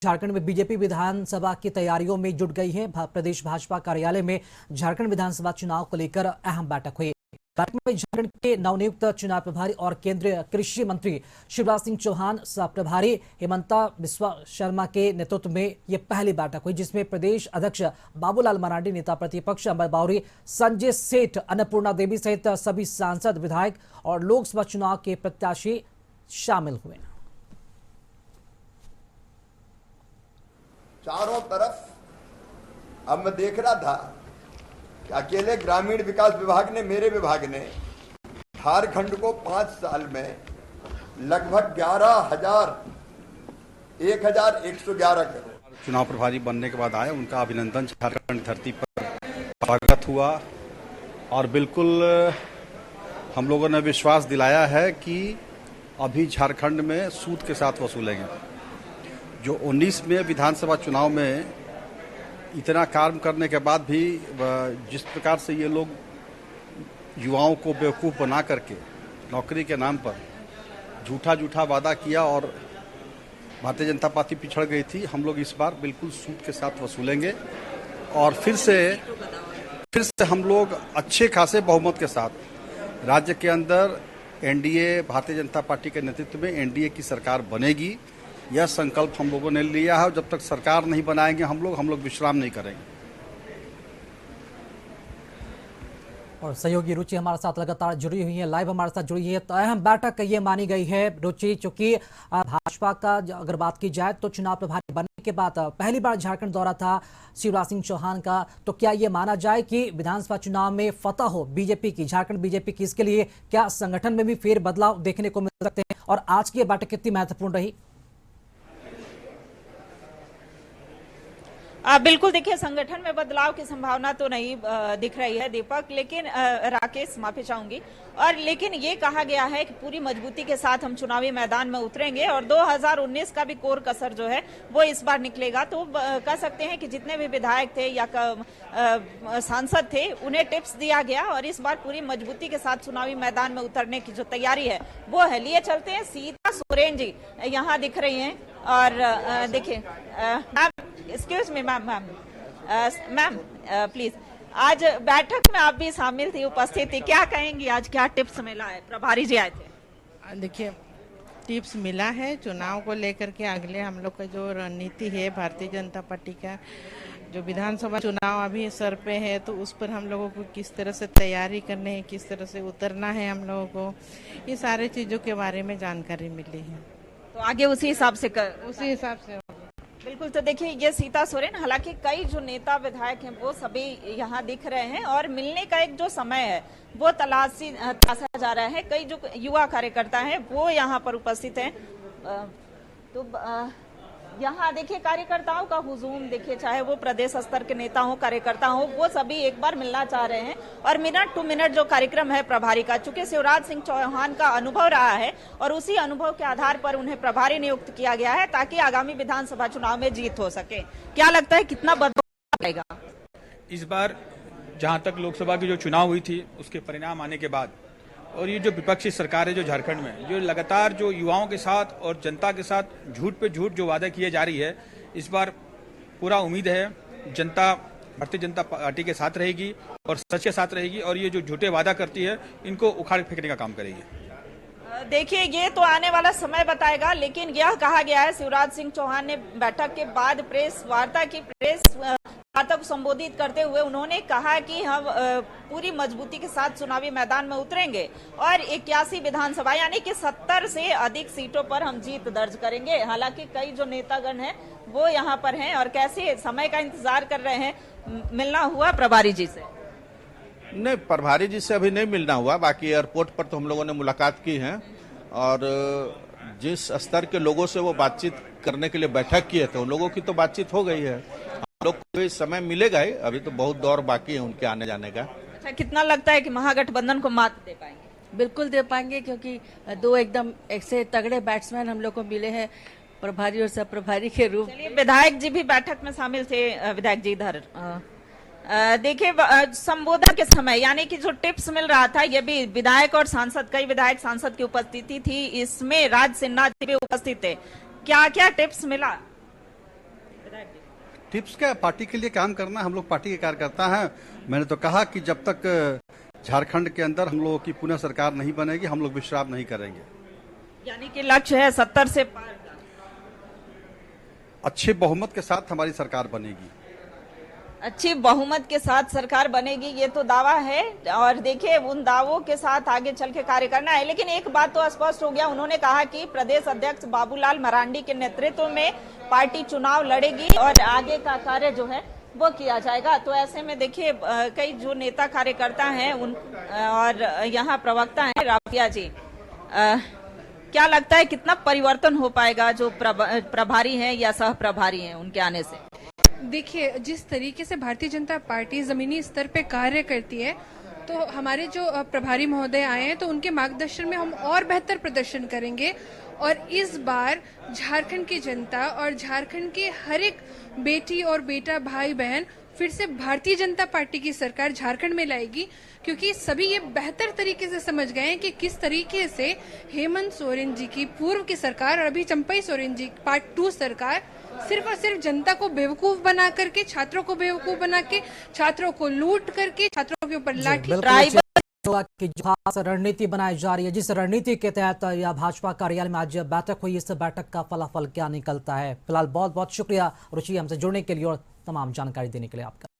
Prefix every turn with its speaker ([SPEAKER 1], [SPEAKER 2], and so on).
[SPEAKER 1] झारखंड में बीजेपी विधानसभा की तैयारियों में जुट गई है। प्रदेश भाजपा कार्यालय में झारखंड विधानसभा चुनाव को लेकर अहम बैठक हुई। बैठक में झारखंड के नवनियुक्त चुनाव प्रभारी और केंद्रीय कृषि मंत्री शिवराज सिंह चौहान, सह प्रभारी हेमंता बिस्वा शर्मा के नेतृत्व में ये पहली बैठक हुई, जिसमें प्रदेश अध्यक्ष बाबूलाल मरांडी, नेता प्रतिपक्ष अमर बावरी, संजय सेठ, अन्नपूर्णा देवी सहित सभी सांसद, विधायक और लोकसभा चुनाव के प्रत्याशी शामिल हुए।
[SPEAKER 2] चारों तरफ अब मैं देख रहा था कि अकेले ग्रामीण विकास विभाग ने, मेरे विभाग ने झारखंड को 5 साल में लगभग 11,111 करोड़।
[SPEAKER 3] चुनाव प्रभारी बनने के बाद आए, उनका अभिनंदन झारखंड धरती पर स्वागत हुआ और बिल्कुल हम लोगों ने विश्वास दिलाया है कि अभी झारखंड में सूद के साथ वसूलेंगे। जो 19 में विधानसभा चुनाव में इतना काम करने के बाद भी जिस प्रकार से ये लोग युवाओं को बेवकूफ़ बना करके नौकरी के नाम पर झूठा वादा किया और भारतीय जनता पार्टी पिछड़ गई थी, हम लोग इस बार बिल्कुल सूद के साथ वसूलेंगे और फिर से हम लोग अच्छे खासे बहुमत के साथ राज्य के अंदर एनडीए, भारतीय जनता पार्टी के नेतृत्व में एनडीए की सरकार बनेगी। यह संकल्प हम लोगों ने लिया है और जब तक सरकार नहीं बनाएंगे हम लोग विश्राम नहीं करेंगे।
[SPEAKER 1] और सहयोगी रुचि हमारे साथ लगातार जुड़ी हुई है, लाइव हमारे साथ जुड़ी है। तो अहम बैठक ये मानी गई है रुचि, चूंकि भाजपा का अगर बात की जाए तो चुनाव प्रभारी बनने के बाद पहली बार झारखंड दौरा था शिवराज सिंह चौहान का। तो क्या ये माना जाए कि विधानसभा चुनाव में फतह हो बीजेपी की, झारखंड बीजेपी की, इसके लिए क्या संगठन में भी फेर बदलाव देखने को मिल सकते हैं और आज की ये बैठक कितनी महत्वपूर्ण रही?
[SPEAKER 4] बिल्कुल, देखिए संगठन में बदलाव की संभावना तो नहीं दिख रही है दीपक, लेकिन राकेश माफी चाहूंगी। और लेकिन ये कहा गया है कि पूरी मजबूती के साथ हम चुनावी मैदान में उतरेंगे और 2019 का भी कोर कसर जो है वो इस बार निकलेगा। तो कह सकते हैं कि जितने भी विधायक थे या सांसद थे उन्हें टिप्स दिया गया और इस बार पूरी मजबूती के साथ चुनावी मैदान में उतरने की जो तैयारी है वो है। लिए चलते हैं, सीता सोरेन जी यहाँ दिख रही है और देखिए एक्सक्यूज मी मैम प्लीज, आज बैठक में आप भी शामिल थी, उपस्थित थी, क्या कहेंगी आज क्या टिप्स मिला है? प्रभारी जी आए थे।
[SPEAKER 5] देखिए, टिप्स मिला है चुनाव को लेकर के। अगले हम लोग का जो रणनीति है भारतीय जनता पार्टी का, जो विधानसभा चुनाव अभी सर पे है, तो उस पर हम लोगों को किस तरह से तैयारी करनी है, किस तरह से उतरना है हम लोगों को, ये सारे चीजों के बारे में जानकारी मिली है।
[SPEAKER 4] तो आगे उसी हिसाब से बिल्कुल। तो देखिए ये सीता सोरेन, हालांकि कई जो नेता विधायक हैं वो सभी यहाँ दिख रहे हैं और मिलने का एक जो समय है वो तलाशा जा रहा है। कई जो युवा कार्यकर्ता हैं वो यहाँ पर उपस्थित हैं। तो यहाँ देखिए कार्यकर्ताओं का हुजूम देखिए, चाहे वो प्रदेश स्तर के नेता हो, कार्यकर्ता हो, वो सभी एक बार मिलना चाह रहे हैं। और मिनट टू मिनट जो कार्यक्रम है प्रभारी का, चूंकि शिवराज सिंह चौहान का अनुभव रहा है और उसी अनुभव के आधार पर उन्हें प्रभारी नियुक्त किया गया है ताकि आगामी विधानसभा चुनाव में जीत हो सके। क्या लगता है कितना बदलाव आएगा
[SPEAKER 6] इस बार? जहां तक लोकसभा की जो चुनाव हुई थी उसके परिणाम आने के बाद और ये जो विपक्षी सरकार है जो झारखंड में, जो लगातार जो युवाओं के साथ और जनता के साथ झूठ पे झूठ जो वादा किए जा रही है, इस बार पूरा उम्मीद है जनता भारतीय जनता पार्टी के साथ रहेगी और सच के साथ रहेगी और ये जो झूठे वादा करती है इनको उखाड़ फेंकने का काम करेगी।
[SPEAKER 4] देखिए ये तो आने वाला समय बताएगा, लेकिन यह कहा गया है शिवराज सिंह चौहान ने बैठक के बाद प्रेस वार्ता को संबोधित करते हुए उन्होंने कहा कि हम पूरी मजबूती के साथ चुनावी मैदान में उतरेंगे और 81 विधानसभा यानी कि 70 से अधिक सीटों पर हम जीत दर्ज करेंगे। हालांकि कई जो नेतागण हैं वो यहाँ पर हैं और कैसे समय का इंतजार कर रहे हैं। मिलना हुआ प्रभारी जी से?
[SPEAKER 7] नहीं, प्रभारी जी से अभी नहीं मिलना हुआ, बाकी एयरपोर्ट पर तो हम लोगों ने मुलाकात की है और जिस स्तर के लोगों से वो बातचीत करने के लिए बैठक किए थे उन लोगों की तो बातचीत हो गई है। हम लोग को समय मिलेगा ही, अभी तो बहुत दौर बाकी है उनके आने जाने का।
[SPEAKER 4] अच्छा, कितना लगता है कि महागठबंधन को मात दे पाएंगे?
[SPEAKER 5] बिल्कुल दे पाएंगे, क्योंकि दो एकदम ऐसे तगड़े बैट्समैन हम लोग को मिले हैं प्रभारी और सब प्रभारी के रूप।
[SPEAKER 4] विधायक जी भी बैठक में शामिल थे, विधायक जी इधर देखिए संबोधन के समय यानी कि जो टिप्स मिल रहा था ये भी विधायक और सांसद, कई विधायक सांसद की उपस्थिति थी, इसमें राज सिन्हा जी भी उपस्थित थे। क्या क्या टिप्स मिला?
[SPEAKER 3] टिप्स क्या, पार्टी के लिए काम करना, हम लोग पार्टी के कार्यकर्ता हैं। मैंने तो कहा कि जब तक झारखंड के अंदर हम लोगों की पुनः सरकार नहीं बनेगी, हम लोग विश्राम नहीं करेंगे।
[SPEAKER 4] यानी कि लक्ष्य है 70 से पार का।
[SPEAKER 3] अच्छे बहुमत के साथ हमारी सरकार बनेगी।
[SPEAKER 4] अच्छी बहुमत के साथ सरकार बनेगी, ये तो दावा है और देखिए उन दावों के साथ आगे चल के कार्य करना है। लेकिन एक बात तो स्पष्ट हो गया, उन्होंने कहा कि प्रदेश अध्यक्ष बाबूलाल मरांडी के नेतृत्व में पार्टी चुनाव लड़ेगी और आगे का कार्य जो है वो किया जाएगा। तो ऐसे में देखिए कई जो नेता कार्यकर्ता हैं उन और यहाँ प्रवक्ता हैं राफिया जी, क्या लगता है कितना परिवर्तन हो पाएगा जो प्रभारी हैं या सह प्रभारी हैं उनके आने से?
[SPEAKER 8] देखिए, जिस तरीके से भारतीय जनता पार्टी जमीनी स्तर पे कार्य करती है, तो हमारे जो प्रभारी महोदय आए हैं तो उनके मार्गदर्शन में हम और बेहतर प्रदर्शन करेंगे। और इस बार झारखंड की जनता और झारखंड के हर एक बेटी और बेटा, भाई बहन फिर से भारतीय जनता पार्टी की सरकार झारखंड में लाएगी, क्योंकि सभी ये बेहतर तरीके से समझ गए हैं कि किस तरीके से हेमंत सोरेन जी की पूर्व की सरकार और अभी चंपई सोरेन जी पार्ट 2 सरकार सिर्फ और सिर्फ जनता को बेवकूफ बना करके, छात्रों को बेवकूफ बना के, छात्रों को लूट करके, छात्रों के ऊपर लाठी
[SPEAKER 1] की जो खास रणनीति बनाई जा रही है, जिस रणनीति के तहत यह भाजपा कार्यालय में आज बैठक हुई, इस बैठक का फलाफल क्या निकलता है। फिलहाल बहुत बहुत शुक्रिया रुचि, हमसे जुड़ने के लिए और तमाम जानकारी देने के लिए आपका।